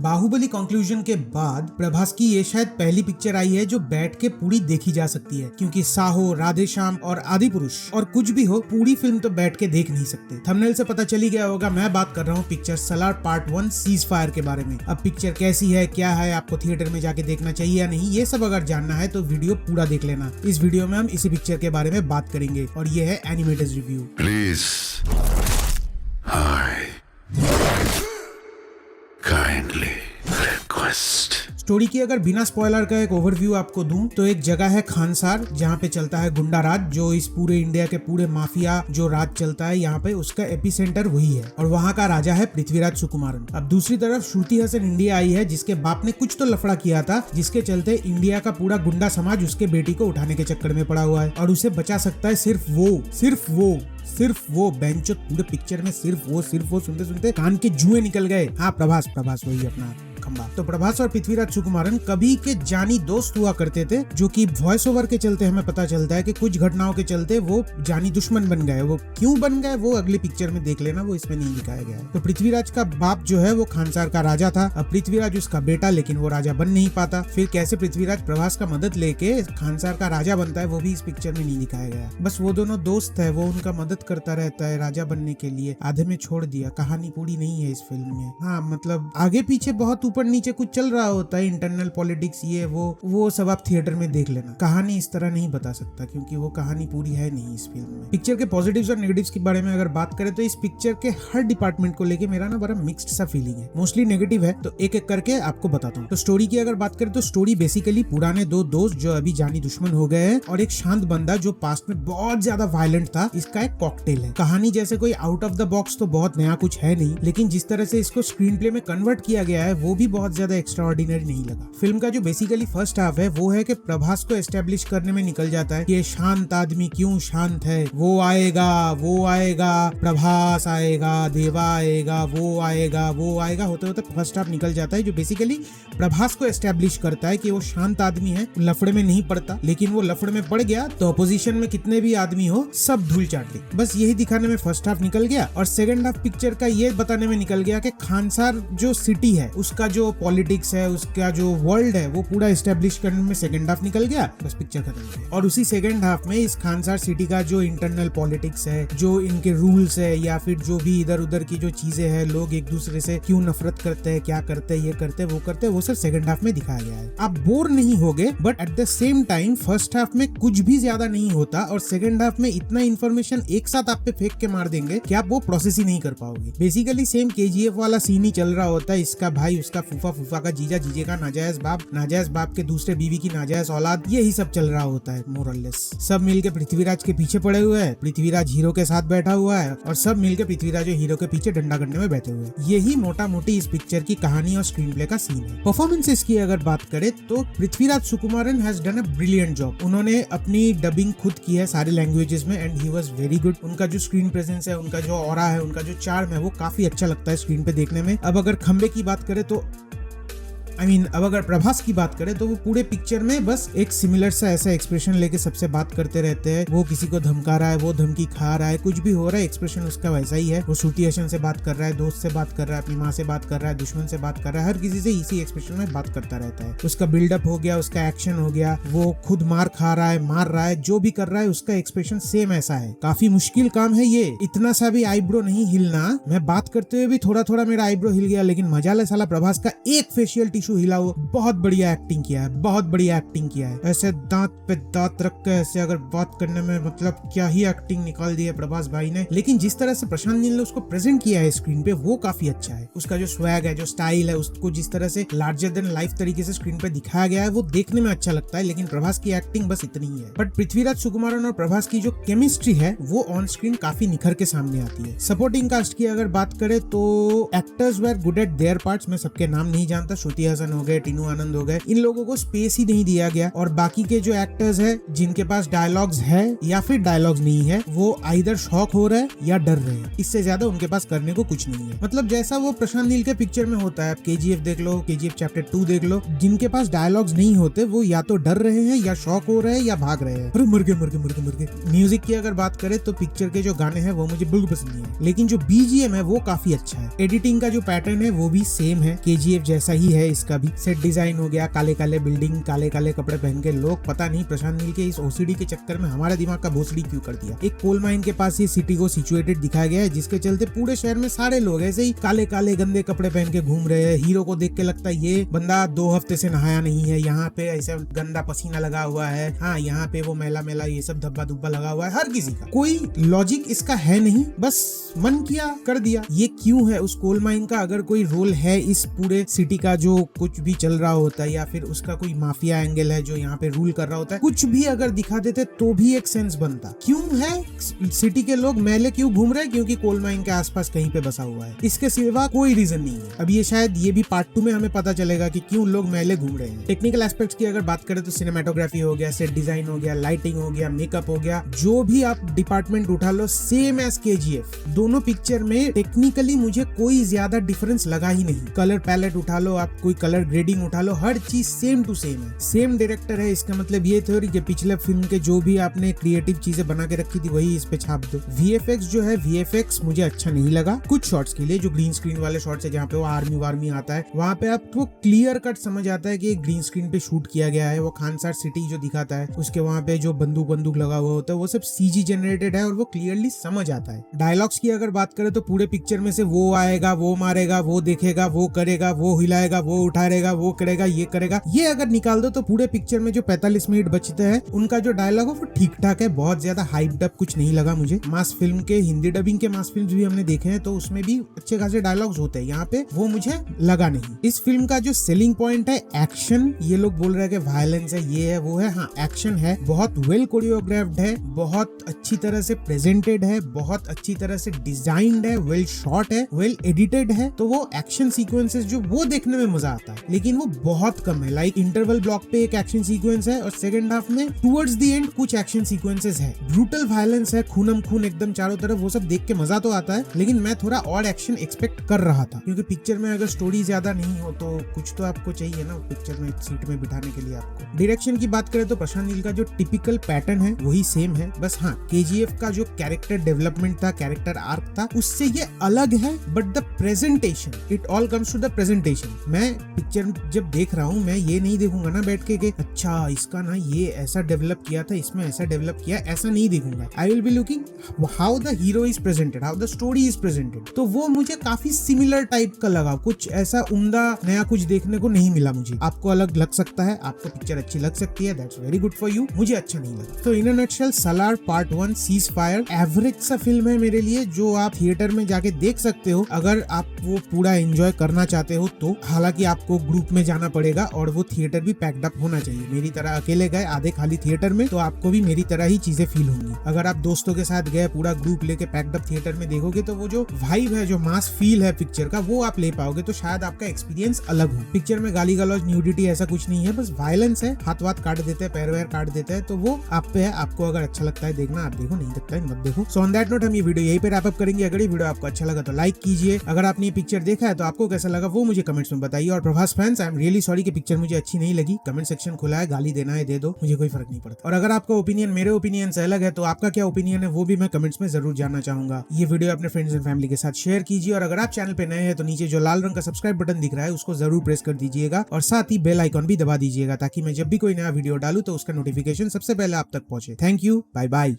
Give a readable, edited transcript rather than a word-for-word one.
Baahubali conclusion के बाद प्रभास की ये शायद पहली पिक्चर आई है जो बैठ के पूरी देखी जा सकती है, क्योंकि साहो, राधेश्याम और आदि पुरुष और कुछ भी हो, पूरी फिल्म तो बैठ के देख नहीं सकते। थंबनेल से पता चली गया होगा, मैं बात कर रहा हूँ picture Salaar part 1 cease fire के बारे में। अब पिक्चर कैसी है, क्या है, आपको थिएटर में जाके देखना चाहिए या नहीं, ये सब अगर जानना है तो वीडियो पूरा देख लेना। इस वीडियो में हम इसी पिक्चर के बारे में बात करेंगे और ये है animated review. Please kindly request. Story की अगर बिना स्पॉइलर का एक ओवरव्यू आपको दूं तो एक जगह है खानसार, जहाँ पे चलता है गुंडा राज, जो इस पूरे इंडिया के पूरे माफिया जो राज चलता है यहाँ पे, उसका एपिसेंटर वही है और वहाँ का राजा है पृथ्वीराज सुकुमारन। अब दूसरी तरफ श्रुति हसन इंडिया आई है, जिसके बाप ने कुछ तो लफड़ा किया था, जिसके चलते इंडिया का पूरा गुंडा समाज उसके बेटी को उठाने के चक्कर में पड़ा हुआ है और उसे बचा सकता है सिर्फ वो बेंचो। पूरे पिक्चर में सिर्फ वो सुनते सुनते कान के जुए निकल गए। हाँ, प्रभास वही अपना खंबा। तो प्रभास और पृथ्वीराज सुकुमारन कभी के जानी दोस्त हुआ करते थे, जो कि वॉइस ओवर के चलते हमें पता चलता है कि कुछ घटनाओं के चलते वो जानी दुश्मन बन गए। वो क्यों बन गए वो अगली पिक्चर में देख लेना, वो इसमें नहीं दिखाया गया है। तो पृथ्वीराज का बाप जो है वो खानसार का राजा था, अब पृथ्वीराज उसका बेटा, लेकिन वो राजा बन नहीं पाता। फिर कैसे पृथ्वीराज प्रभास का मदद लेके खानसार का राजा बनता है, वो भी इस पिक्चर में नहीं दिखाया गया। बस वो दोनों दोस्त है, वो उनका मदद करता रहता है राजा बनने के लिए, आधे में छोड़ दिया। कहानी पूरी नहीं है इस फिल्म में। हाँ, मतलब आगे पीछे बहुत ऊपर नीचे कुछ चल रहा होता है, इंटरनल पॉलिटिक्स, ये वो सब आप थिएटर में देख लेना। कहानी इस तरह नहीं बता सकता, क्योंकि वो कहानी पूरी है नहीं इस फिल्म में। पिक्चर के पॉजिटिव्स और नेगेटिव्स के बारे में अगर बात करें तो इस पिक्चर के हर डिपार्टमेंट को लेके मेरा ना बड़ा मिक्स्ड सा फीलिंग है। मोस्टली नेगेटिव है, तो एक एक करके आपको बताता हूँ। तो स्टोरी की अगर बात करें तो स्टोरी बेसिकली पुराने दो दोस्त जो अभी जानी दुश्मन हो गए हैं और एक शांत बंदा जो पास्ट में बहुत ज्यादा वायलेंट था, इसका एक कॉकटेल है। कहानी जैसे कोई आउट ऑफ द बॉक्स तो बहुत नया कुछ है नहीं, लेकिन जिस तरह से इसको स्क्रीन प्ले में कन्वर्ट किया गया है वो भी बहुत ज्यादा एक्स्ट्राऑर्डिनरी नहीं लगा। फिल्म का जो बेसिकली फर्स्ट हाफ है वो है कि प्रभास को एस्टेब्लिश करने में निकल जाता है कि ये शांत आदमी क्यों शांत है। वो आएगा, प्रभास आएगा, देवा आएगा, वो आएगा होते होते फर्स्ट हाफ निकल जाता है, जो बेसिकली प्रभास को एस्टेब्लिश करता है कि वो शांत आदमी है, लफड़े में नहीं पड़ता, लेकिन वो लफड़े में पड़ गया तो अपोजिशन में कितने भी आदमी हो सब धूल चाट ले। बस यही दिखाने में फर्स्ट हाफ निकल गया और सेकंड हाफ पिक्चर का ये बताने में निकल गया कि खानसार जो सिटी है उसका जो पॉलिटिक्स है, उसका जो वर्ल्ड है, वो पूरा एस्टेब्लिश करने में सेकंड हाफ निकल गया। बस पिक्चर खत्म हो गया। और उसी सेकंड हाफ में इस खानसार सिटी का जो इंटरनल पॉलिटिक्स है, जो इनके रूल्स है, या फिर जो भी इधर उधर की जो चीजें हैं, लोग एक दूसरे से क्यों नफरत करते हैं, क्या करते हैं, ये करते हैं, वो करते हैं, वो सब सेकंड हाफ में दिखाया गया है। आप बोर नहीं होगे, but at the same time first half में कुछ भी ज्यादा नहीं होता और सेकंड हाफ में इतना इन्फॉर्मेशन एक साथ आप पे फेंक के मार देंगे कि आप वो प्रोसेस ही नहीं कर पाओगे। बेसिकली सेम केजीएफ वाला सीन ही चल रहा होता है। इसका भाई उसका फूफा का जीजा का नाजायज बाप के दूसरे बीवी की नाजायज औलाद, यही सब चल रहा होता है मोर और लेस। सब मिलके पृथ्वीराज के पीछे पड़े हुए हैं, पृथ्वीराज हीरो के साथ बैठा हुआ है और सब मिलके पृथ्वीराज हीरो के पीछे डंडा करने में बैठे हुए हैं। यही मोटा मोटी इस पिक्चर की कहानी और स्क्रीन प्ले का सीन है। परफॉर्मेंसेस की अगर बात करें तो Prithviraj Sukumaran has done a brilliant job. उन्होंने अपनी डबिंग खुद की है सारे लैंग्वेजेस में and he was very good. उनका जो स्क्रीन प्रेजेंस है, उनका जो ऑरा है, उनका जो चार्म है, वो काफी अच्छा लगता है स्क्रीन पे देखने में। अब अगर खंबे की बात करें तो अब अगर प्रभास की बात करें तो वो पूरे पिक्चर में बस एक सिमिलर सा ऐसा एक्सप्रेशन लेके सबसे बात करते रहते हैं। वो किसी को धमका रहा है, वो धमकी खा रहा है, कुछ भी हो रहा है, एक्सप्रेशन उसका वैसा ही है। वो श्रुति हसन से बात कर रहा है, दोस्त से बात कर रहा है, अपनी माँ से बात कर रहा है, दुश्मन से बात कर रहा है, हर किसी से इसी एक्सप्रेशन में बात करता रहता है। उसका बिल्डअप हो गया, उसका एक्शन हो गया, वो खुद मार खा रहा है, मार रहा है, जो भी कर रहा है उसका एक्सप्रेशन सेम ऐसा है। काफी मुश्किल काम है ये, इतना सा भी आईब्रो नहीं हिलना। मैं बात करते हुए भी थोड़ा मेरा आईब्रो हिल गया, लेकिन मजा ले साला प्रभास का एक फेशियल टिश्यू हिला हो। बहुत बढ़िया एक्टिंग किया है, ऐसे दांत पे दांत रख के ऐसे अगर बात करने में मतलब क्या ही एक्टिंग निकाल दी है प्रभास भाई ने। लेकिन जिस तरह से प्रशांत नील ने उसको प्रेजेंट किया है स्क्रीन पे, वो काफी अच्छा है। उसका जो स्वैग है, जो स्टाइल है, उसको जिस तरह से लार्जर देन लाइफ तरीके से स्क्रीन पे दिखाया गया है, वो देखने में अच्छा लगता है। लेकिन प्रभास की एक्टिंग बस इतनी ही है। बट पृथ्वीराज सुकुमारन और प्रभास की जो केमिस्ट्री है वो ऑन स्क्रीन काफी निखर के सामने आती है। सपोर्टिंग कास्ट की अगर बात करें तो actors were good at their parts. मैं सबके नाम नहीं जानता, श्रुति हसन हो गए, टीनू आनंद हो गए, इन लोगों को स्पेस ही नहीं दिया गया। और बाकी के जो एक्टर्स है जिनके पास डायलॉग्स है या फिर डायलॉग्स नहीं है, वो आइदर शॉक हो रहे हैं या डर रहे हैं। इससे ज्यादा उनके पास करने को कुछ नहीं है। मतलब जैसा वो प्रशांत नील के पिक्चर में होता है, KGF देख लो, KGF चैप्टर 2 देख लो, जिनके पास डायलॉग्स नहीं होते वो या तो डर रहे हैं या शॉक हो रहे हैं या भाग रहे हैं। अरे मर गए। म्यूजिक की अगर बात करें तो पिक्चर के जो गाने हैं वो मुझे बिल्कुल पसंद नहीं है, लेकिन जो BGM है वो काफी अच्छा है। एडिटिंग का जो पैटर्न है वो भी सेम है, KGF जैसा ही है इसका भी। सेट डिजाइन हो गया, काले काले बिल्डिंग, काले काले कपड़े पहन के लोग, पता नहीं प्रशांत नील के इस OCD के चक्कर में हमारे दिमाग का भोसड़ी क्यों कर दिया। एक कोल माइन के पास ये सिटी को सिचुएटेड दिखाया गया है, जिसके चलते पूरे शहर में सारे लोग ऐसे ही काले काले गंदे कपड़े पहन के घूम रहे हैं। हीरो को देख के लगता है ये बंदा 2 हफ्ते से नहाया नहीं है, यहाँ पे ऐसा गंदा पसीना लगा हुआ है, हाँ यहाँ पे वो मैला मैला ये सब धब्बा धुब्बा लगा हुआ है। हर किसी का कोई लॉजिक इसका है नहीं, बस मन किया कर दिया। ये क्यों है? उस कोल माइन का अगर कोई रोल है इस पूरे सिटी का, जो कुछ भी चल रहा होता है, या फिर उसका कोई माफिया एंगल है जो यहाँ पे रूल कर रहा होता है, कुछ भी अगर दिखा देते तो भी एक सेंस बनता। क्यों है सिटी के लोग मैले क्यों घूम रहे हैं? क्योंकि कोल माइन के आसपास कहीं पे बसा हुआ है, इसके सिवा कोई रीजन नहीं है। अब ये शायद ये भी पार्ट 2 में हमें पता चलेगा कि क्यों लोग मैले घूम रहे हैं। टेक्निकल एस्पेक्ट्स की अगर बात करें तो सिनेमेटोग्राफी हो गया, सेट डिजाइन हो गया, लाइटिंग हो गया, मेकअप हो गया, जो भी आप डिपार्टमेंट उठा लो सेम एज KGF। दोनों पिक्चर में टेक्निकली मुझे कोई ज्यादा डिफरेंस लगा ही नहीं। कलर पैलेट उठा लो, आप कोई कलर ग्रेडिंग उठा लो, हर चीज सेम टू सेम है। सेम डायरेक्टर है, इसका मतलब ये थोड़ी कि पिछले फिल्म के जो भी आपने क्रिएटिव चीजें बना के रखी थी वही इस पे छाप दो। VFX जो है, VFX मुझे अच्छा नहीं लगा कुछ शॉट्स के लिए। जो ग्रीन स्क्रीन वाले शॉट्स है जहाँ पे वो आर्मी वार्मी आता है, वहाँ पे आपको क्लियर कट समझ आता है कि एक ग्रीन स्क्रीन पे शूट किया गया है। वो खानसार सिटी जो दिखाता है, उसके वहाँ पे जो बंदूक लगा हुआ होता है, वो सब CG जनरेटेड है और वो क्लियरली समझ आता है। डायलॉग्स की अगर बात करें तो पूरे पिक्चर में से वो आएगा, वो मारेगा, वो देखेगा, वो करेगा, वो हिलाएगा, वो उठाएगा, वो करेगा, ये करेगा, ये अगर निकाल दो तो पूरे पिक्चर में जो 45 मिनट बचते हैं उनका जो डायलॉग है वो ठीक ठाक है। बहुत ज्यादा हाइप्ड अप कुछ नहीं लगा मुझे। मास फिल्म के हिंदी डबिंग के मास फिल्म भी हमने देखे हैं तो उसमें भी अच्छे खासे डायलॉग्स होते हैं, यहाँ पे वो मुझे लगा नहीं। इस फिल्म का जो सेलिंग पॉइंट है एक्शन, ये लोग बोल रहे हैं कि वायलेंस है, ये है, वो है, हाँ एक्शन है, बहुत वेल कोरियोग्राफ्ड है, बहुत अच्छी तरह से प्रेजेंटेड है, बहुत अच्छी तरह से डिजाइंड है, वेल शॉट है, वेल एडिटेड है, तो वो एक्शन सीक्वेंसेस जो वो देखने में मजा आता है। लेकिन वो बहुत कम है। लाइक इंटरवल ब्लॉक पे एक एक्शन सीक्वेंस है और सेकंड हाफ में टुवर्ड्स द एंड कुछ एक्शन सीक्वेंसेस है। ब्रूटल वायलेंस है, खूनम खून एकदम चारों तरफ, वो सब देख के मजा तो आता है, लेकिन मैं थोड़ा और एक्शन एक्सपेक्ट कर रहा था, क्योंकि पिक्चर में अगर स्टोरी ज्यादा नहीं हो तो कुछ तो आपको चाहिए ना पिक्चर में सीट में बिठाने के लिए आपको। डायरेक्शन की बात करें तो प्रशांत नील का जो टिपिकल पैटर्न है वही सेम है, बस हाँ KGF का जो कैरेक्टर डेवलपमेंट था, कैरेक्टर आर्क था, उससे ये अलग है। But the presentation, it all comes to the presentation. मैं पिक्चर जब देख रहा हूँ मैं ये नहीं देखूंगा ना बैठ के अच्छा इसका ना ये ऐसा डेवलप किया था, इसमें ऐसा डेवलप किया, ऐसा नहीं देखूंगा। I will be looking how the hero is presented, how the story is presented. तो वो मुझे काफी सिमिलर टाइप का लगा, कुछ ऐसा उम्दा नया कुछ देखने को नहीं मिला मुझे। आपको अलग लग सकता है, आपको पिक्चर अच्छी लग सकती है, that's very good for you, मुझे अच्छा नहीं लगा। तो in a nutshell Salaar part 1 ceasefire average सा फिल्म है मेरे लिए, जो आप थिएटर में जाके देख सकते हो अगर आप वो पूरा एंजॉय करना चाहते हो तो। हालांकि आपको ग्रुप में जाना पड़ेगा और वो थिएटर भी पैक्ड अप होना चाहिए। मेरी तरह अकेले गए आधे खाली थिएटर में तो आपको भी मेरी तरह ही चीजें फील होंगी। अगर आप दोस्तों के साथ गए पूरा ग्रुप लेके पैक्ड अप थिएटर में देखोगे तो वो जो वाइब है, जो मास फील है पिक्चर का, वो आप ले पाओगे, तो शायद आपका एक्सपीरियंस अलग हो। पिक्चर में गाली गलौज न्यूडिटी ऐसा कुछ नहीं है, बस वायलेंस है, हाथ वाथ काट देते हैं, पैर वैर काट देते हैं, तो वो आप पे है। आपको अगर अच्छा लगता है देखना आप देखो, नहीं लगता है मत देखो। सो ऑन दैट नोट हम ये वीडियो यहीं पे रैप अप करेंगे। अगर ये वीडियो आपको अच्छा लगा तो लाइक कीजिए। अगर आपने ये पिक्चर देखा है तो आपको कैसा लगा वो मुझे कमेंट्स में बताइए। और Prabhas fans, I am really sorry कि पिक्चर मुझे अच्छी नहीं लगी। कमेंट सेक्शन खुला है, गाली देना है दे दो, मुझे कोई फर्क नहीं पड़ता। और अगर आपका ओपिनियन मेरे ओपिनियन से अलग है तो आपका क्या ओपिनियन है वो भी मैं कमेंट्स में जरूर जानना चाहूंगा। ये वीडियो अपने फ्रेंड्स एंड फैमिली के साथ शेयर कीजिए। और अगर आप चैनल पे नए हैं तो नीचे जो लाल रंग का सब्सक्राइब बटन दिख रहा है उसको जरूर प्रेस कर दीजिएगा और साथ ही बेल आइकॉन भी दबा दीजिएगा ताकि मैं जब भी कोई नया वीडियो डालूं तो उसका नोटिफिकेशन सबसे पहले आप तक पहुंचे। Thank you, bye bye.